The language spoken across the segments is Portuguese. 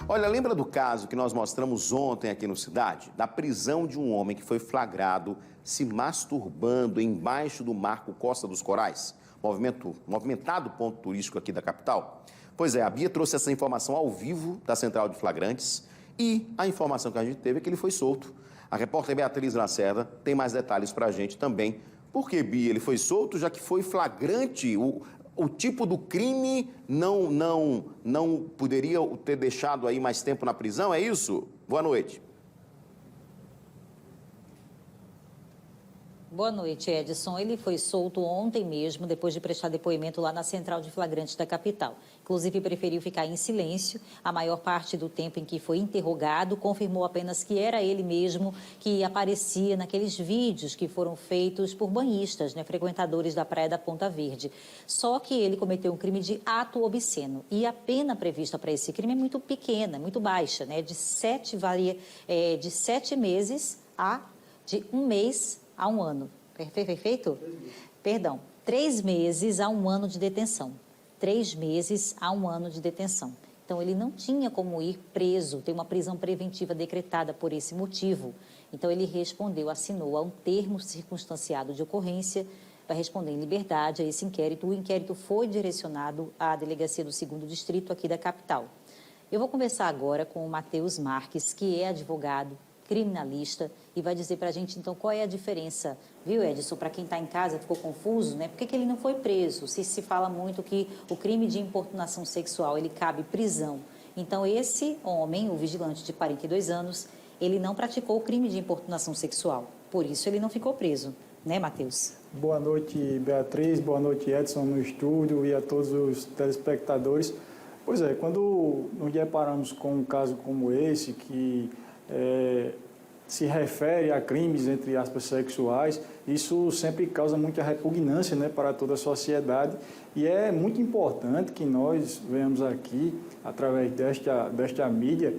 Olha, lembra do caso que nós mostramos ontem aqui no Cidade? Da prisão de um homem que foi flagrado se masturbando embaixo do Marco Costa dos Corais, movimentado ponto turístico aqui da capital? Pois é, a Bia trouxe essa informação ao vivo da Central de Flagrantes e a informação que a gente teve é que ele foi solto. A repórter Beatriz Lacerda tem mais detalhes para a gente também. Por que, Bia, ele foi solto, já que foi flagrante? O tipo do crime não poderia ter deixado aí mais tempo na prisão, é isso? Boa noite. Boa noite, Edson. Ele foi solto ontem mesmo, depois de prestar depoimento lá na Central de Flagrantes da capital. Inclusive, preferiu ficar em silêncio. A maior parte do tempo em que foi interrogado, confirmou apenas que era ele mesmo que aparecia naqueles vídeos que foram feitos por banhistas, frequentadores da Praia da Ponta Verde. Só que ele cometeu um crime de ato obsceno. E a pena prevista para esse crime é muito pequena, muito baixa, de 7 meses de 1 mês a 1 ano. Perfeito? Perdão. 3 meses a 1 ano de detenção. 3 meses a 1 ano de detenção. Então, ele não tinha como ir preso, tem uma prisão preventiva decretada por esse motivo. Então, ele respondeu, assinou a um termo circunstanciado de ocorrência, vai responder em liberdade a esse inquérito. O inquérito foi direcionado à Delegacia do 2º Distrito aqui da capital. Eu vou conversar agora com o Matheus Marques, que é advogado, criminalista, e vai dizer para a gente, então, qual é a diferença, viu, Edson, para quem está em casa, ficou confuso, Por que ele não foi preso? Se fala muito que o crime de importunação sexual, ele cabe prisão. Então, esse homem, o vigilante de 42 anos, ele não praticou o crime de importunação sexual, por isso ele não ficou preso, Matheus? Boa noite, Beatriz, boa noite, Edson, no estúdio e a todos os telespectadores. Pois é, quando nos deparamos com um caso como esse, que se refere a crimes, entre aspas, sexuais, isso sempre causa muita repugnância para toda a sociedade, e é muito importante que nós venhamos aqui, através desta mídia,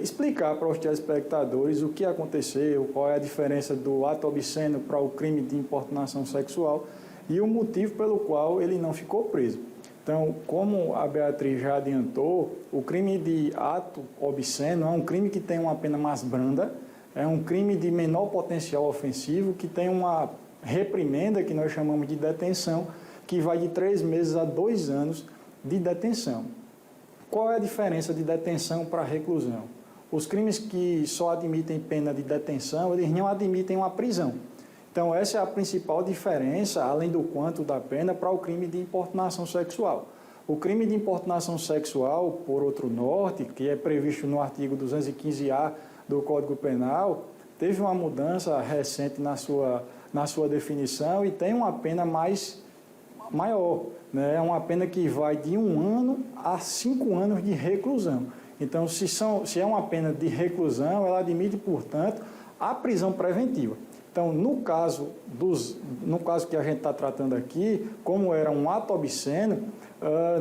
explicar para os telespectadores o que aconteceu, qual é a diferença do ato obsceno para o crime de importunação sexual e o motivo pelo qual ele não ficou preso. Então, como a Beatriz já adiantou, o crime de ato obsceno é um crime que tem uma pena mais branda, é um crime de menor potencial ofensivo, que tem uma reprimenda, que nós chamamos de detenção, que vai de 3 meses a 2 anos de detenção. Qual é a diferença de detenção para reclusão? Os crimes que só admitem pena de detenção, eles não admitem uma prisão. Então, essa é a principal diferença, além do quanto da pena, para o crime de importunação sexual. O crime de importunação sexual, por outro norte, que é previsto no artigo 215-A do Código Penal, teve uma mudança recente na sua definição e tem uma pena maior, É uma pena que vai de 1 ano a 5 anos de reclusão. Então, se é uma pena de reclusão, ela admite, portanto, a prisão preventiva. Então, no caso que a gente está tratando aqui, como era um ato obsceno,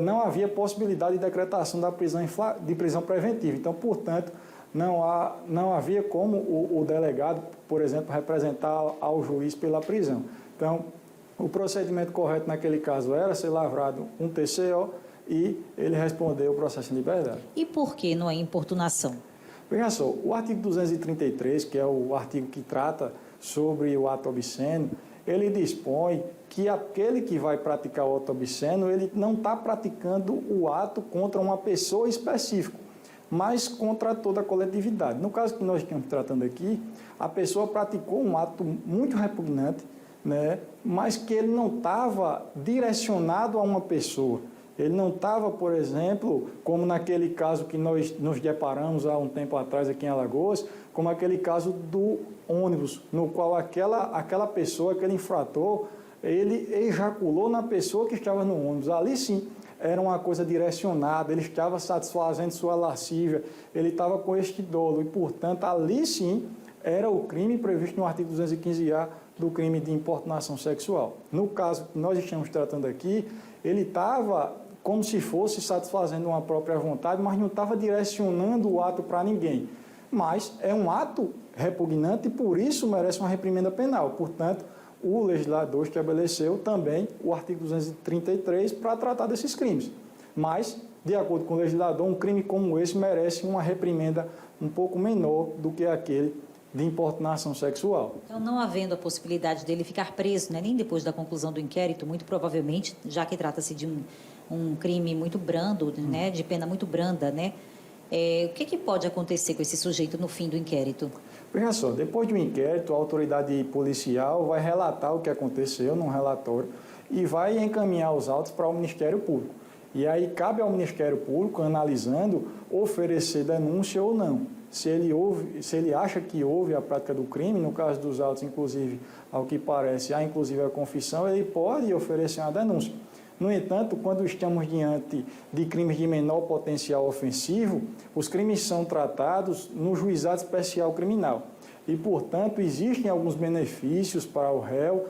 não havia possibilidade de decretação da prisão preventiva. Então, portanto, não havia como o delegado, por exemplo, representar ao juiz pela prisão. Então, o procedimento correto naquele caso era ser lavrado um TCO e ele respondeu o processo em liberdade. E por que não é importunação? Veja só, o artigo 233, que é o artigo que trata sobre o ato obsceno, ele dispõe que aquele que vai praticar o ato obsceno, ele não está praticando o ato contra uma pessoa específica, mas contra toda a coletividade. No caso que nós estamos tratando aqui, a pessoa praticou um ato muito repugnante, mas que ele não estava direcionado a uma pessoa. Ele não estava, por exemplo, como naquele caso que nós nos deparamos há um tempo atrás aqui em Alagoas, como aquele caso do ônibus, no qual aquela pessoa, aquele infrator, ele ejaculou na pessoa que estava no ônibus. Ali sim, era uma coisa direcionada, ele estava satisfazendo sua lascívia, ele estava com este dolo e, portanto, ali sim era o crime previsto no artigo 215-A do crime de importunação sexual. No caso que nós estamos tratando aqui, ele estava como se fosse satisfazendo uma própria vontade, mas não estava direcionando o ato para ninguém. Mas é um ato repugnante e, por isso, merece uma reprimenda penal. Portanto, o legislador estabeleceu também o artigo 233 para tratar desses crimes. Mas de acordo com o legislador, um crime como esse merece uma reprimenda um pouco menor do que aquele de importunação sexual. Então, não havendo a possibilidade dele ficar preso, né, nem depois da conclusão do inquérito, muito provavelmente, já que trata-se de um crime muito brando, né, de pena muito branda, né, o que pode acontecer com esse sujeito no fim do inquérito? Veja só, depois de um inquérito, a autoridade policial vai relatar o que aconteceu num relatório e vai encaminhar os autos para o Ministério Público. E aí cabe ao Ministério Público, analisando, oferecer denúncia ou não. Se ele acha que houve a prática do crime, no caso dos autos, inclusive, ao que parece, há inclusive a confissão, ele pode oferecer uma denúncia. No entanto, quando estamos diante de crimes de menor potencial ofensivo, os crimes são tratados no Juizado Especial Criminal. E, portanto, existem alguns benefícios para o réu,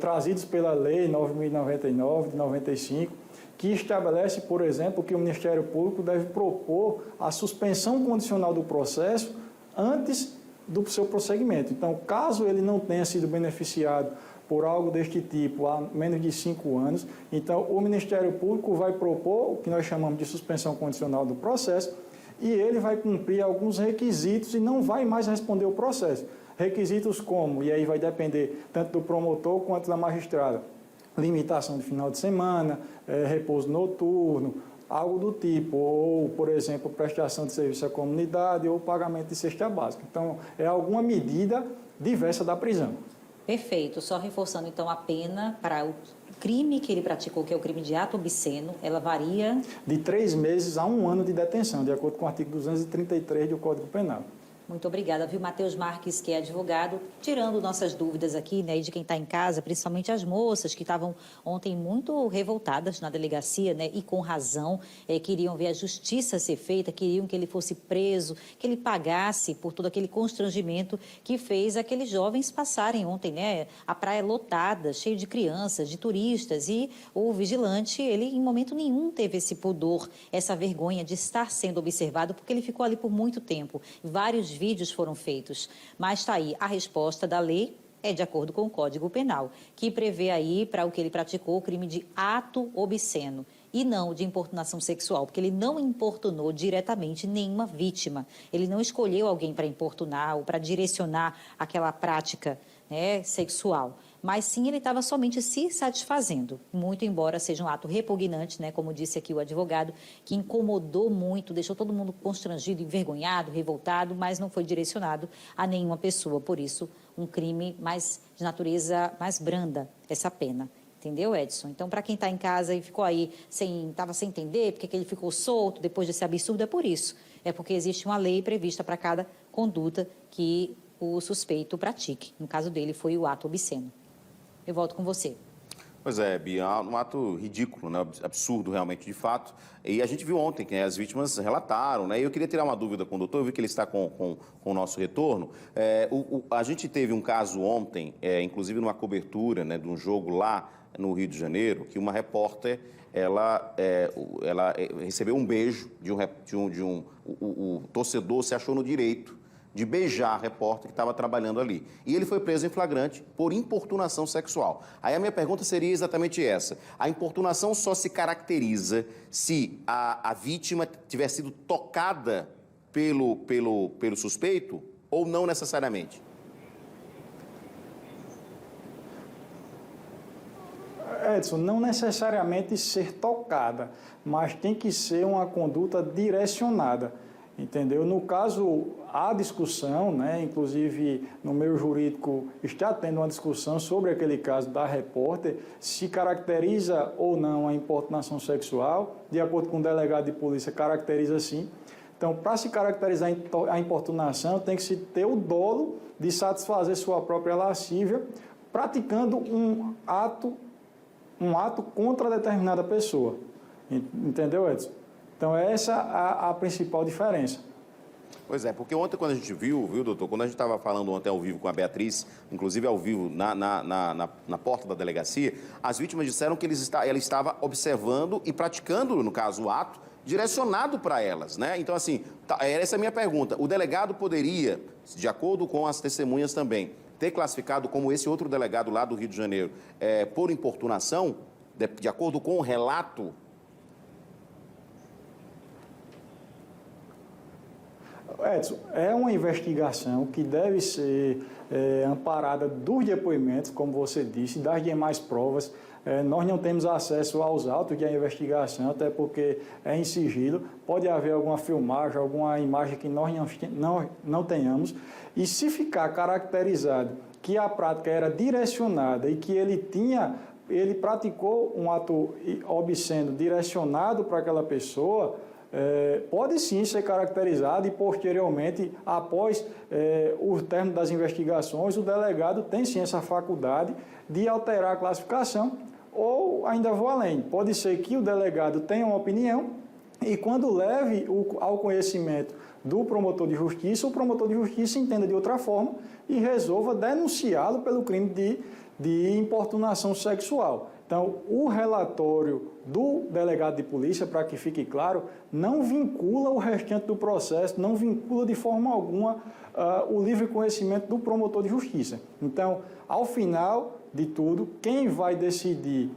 trazidos pela Lei 9.099, de 95, que estabelece, por exemplo, que o Ministério Público deve propor a suspensão condicional do processo antes do seu prosseguimento. Então, caso ele não tenha sido beneficiado por algo deste tipo há menos de 5 anos, então o Ministério Público vai propor o que nós chamamos de suspensão condicional do processo e ele vai cumprir alguns requisitos e não vai mais responder o processo. Requisitos como, e aí vai depender tanto do promotor quanto da magistrada, limitação de final de semana, repouso noturno, algo do tipo, ou, por exemplo, prestação de serviço à comunidade ou pagamento de cesta básica. Então, é alguma medida diversa da prisão. Perfeito. Só reforçando, então, a pena para o crime que ele praticou, que é o crime de ato obsceno, ela varia... De 3 meses a 1 ano de detenção, de acordo com o artigo 233 do Código Penal. Muito obrigada, viu, Matheus Marques, que é advogado, tirando nossas dúvidas aqui, né, de quem está em casa, principalmente as moças que estavam ontem muito revoltadas na delegacia, né, e com razão, queriam ver a justiça ser feita, queriam que ele fosse preso, que ele pagasse por todo aquele constrangimento que fez aqueles jovens passarem ontem, né, a praia lotada, cheia de crianças, de turistas, e o vigilante, ele em momento nenhum teve esse pudor, essa vergonha de estar sendo observado, porque ele ficou ali por muito tempo. Vários vídeos foram feitos, mas está aí a resposta da lei, é de acordo com o Código Penal, que prevê aí para o que ele praticou o crime de ato obsceno e não de importunação sexual, porque ele não importunou diretamente nenhuma vítima, ele não escolheu alguém para importunar ou para direcionar aquela prática, né, sexual, mas sim ele estava somente se satisfazendo, muito embora seja um ato repugnante, né, como disse aqui o advogado, que incomodou muito, deixou todo mundo constrangido, envergonhado, revoltado, mas não foi direcionado a nenhuma pessoa, por isso um crime mais de natureza mais branda, essa pena. Entendeu, Edson? Então, para quem está em casa e ficou aí, estava sem entender porque que ele ficou solto depois desse absurdo, é por isso. É porque existe uma lei prevista para cada conduta que o suspeito pratique. No caso dele, foi o ato obsceno. Eu volto com você. Pois é, Bia, um ato ridículo, né? Absurdo realmente, de fato. E a gente viu ontem que as vítimas relataram, né? E eu queria tirar uma dúvida com o doutor, eu vi que ele está com o nosso retorno. A gente teve um caso ontem, inclusive numa cobertura, né, de um jogo lá no Rio de Janeiro, que uma repórter, ela recebeu um beijo o torcedor se achou no direito de beijar a repórter que estava trabalhando ali. E ele foi preso em flagrante por importunação sexual. Aí a minha pergunta seria exatamente essa. A importunação só se caracteriza se a vítima tiver sido tocada pelo suspeito ou não necessariamente? Edson, não necessariamente ser tocada, mas tem que ser uma conduta direcionada. Entendeu? No caso, há discussão, né? Inclusive no meio jurídico está tendo uma discussão sobre aquele caso da repórter, se caracteriza ou não a importunação sexual. De acordo com o delegado de polícia, caracteriza sim. Então, para se caracterizar a importunação, tem que se ter o dolo de satisfazer sua própria lascívia, praticando um ato contra determinada pessoa. Entendeu, Edson? Então, essa é a principal diferença. Pois é, porque ontem quando a gente viu, doutor, quando a gente estava falando ontem ao vivo com a Beatriz, inclusive ao vivo na porta da delegacia, as vítimas disseram que ela estava observando e praticando, no caso, o ato, direcionado para elas, né? Então, assim, essa é a minha pergunta. O delegado poderia, de acordo com as testemunhas também, ter classificado como esse outro delegado lá do Rio de Janeiro, por importunação, de acordo com o relato? Edson, é uma investigação que deve ser amparada dos depoimentos, como você disse, das demais provas. Nós não temos acesso aos autos da investigação, até porque é em sigilo. Pode haver alguma filmagem, alguma imagem que nós não tenhamos. E se ficar caracterizado que a prática era direcionada e que ele praticou um ato obsceno direcionado para aquela pessoa, pode sim ser caracterizado e posteriormente, após o término das investigações, o delegado tem sim essa faculdade de alterar a classificação, ou ainda vou além, pode ser que o delegado tenha uma opinião e quando leve ao conhecimento do promotor de justiça, o promotor de justiça entenda de outra forma e resolva denunciá-lo pelo crime de importunação sexual. Então, o relatório do delegado de polícia, para que fique claro, não vincula o restante do processo, não vincula de forma alguma o livre conhecimento do promotor de justiça. Então, ao final de tudo, quem vai decidir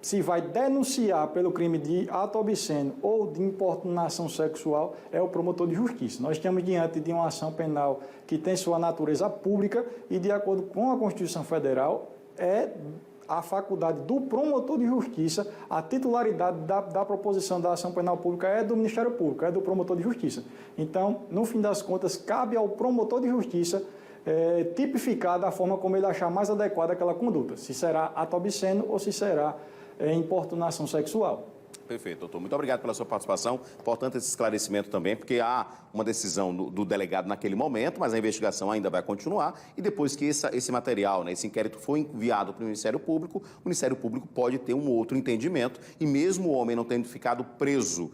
se vai denunciar pelo crime de ato obsceno ou de importunação sexual é o promotor de justiça. Nós estamos diante de uma ação penal que tem sua natureza pública e, de acordo com a Constituição Federal, é a faculdade do promotor de justiça, a titularidade da proposição da ação penal pública é do Ministério Público, é do promotor de justiça. Então, no fim das contas, cabe ao promotor de justiça tipificar da forma como ele achar mais adequada aquela conduta, se será ato obsceno ou se será importunação sexual. Perfeito, doutor. Muito obrigado pela sua participação. Importante esse esclarecimento também, porque há uma decisão do delegado naquele momento, mas a investigação ainda vai continuar e depois que esse material, esse inquérito for enviado para o Ministério Público pode ter um outro entendimento e mesmo o homem não tendo ficado preso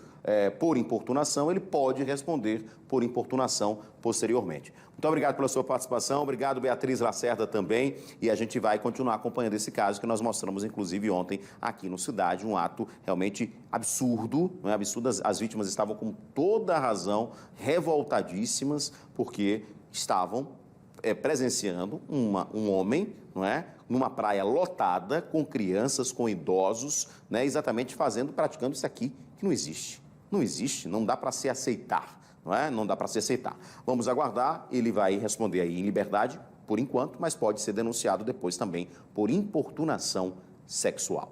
por importunação, ele pode responder por importunação posteriormente. Muito obrigado pela sua participação, obrigado Beatriz Lacerda também, e a gente vai continuar acompanhando esse caso que nós mostramos inclusive ontem aqui no Cidade, um ato realmente absurdo, não é absurdo, as vítimas estavam com toda a razão, revoltadíssimas, porque estavam presenciando um homem, não é, numa praia lotada, com crianças, com idosos, né, exatamente praticando isso aqui que não existe. Não existe, não dá para se aceitar, não é? Não dá para se aceitar. Vamos aguardar, ele vai responder aí em liberdade, por enquanto, mas pode ser denunciado depois também por importunação sexual.